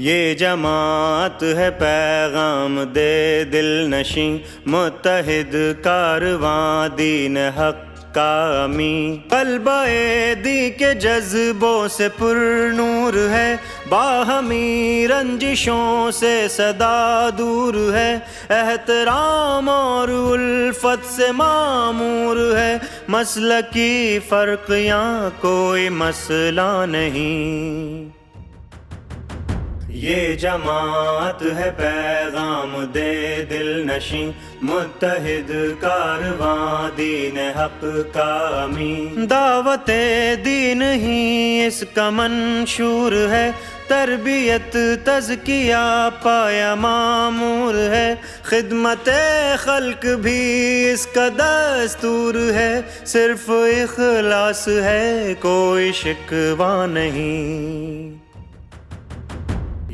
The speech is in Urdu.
یہ جماعت ہے پیغام دے دل نشیں، متحد کارواں دین حق کا امیں۔ قلب ایدی کے جذبوں سے پر نور ہے، باہمی رنجشوں سے صدا دور ہے، احترام اور الفت سے معمور ہے، مسلکی فرق یہاں کوئی مسئلہ نہیں۔ یہ جماعت ہے پیغام دے دل نشیں، متحد کارواں دین حق کا امیں۔ دعوت دین ہی اس کا منشور ہے، تربیت تزکیہ پایا معمور ہے، خدمت خلق بھی اس کا دستور ہے، صرف اخلاص ہے کوئی شکوہ نہیں۔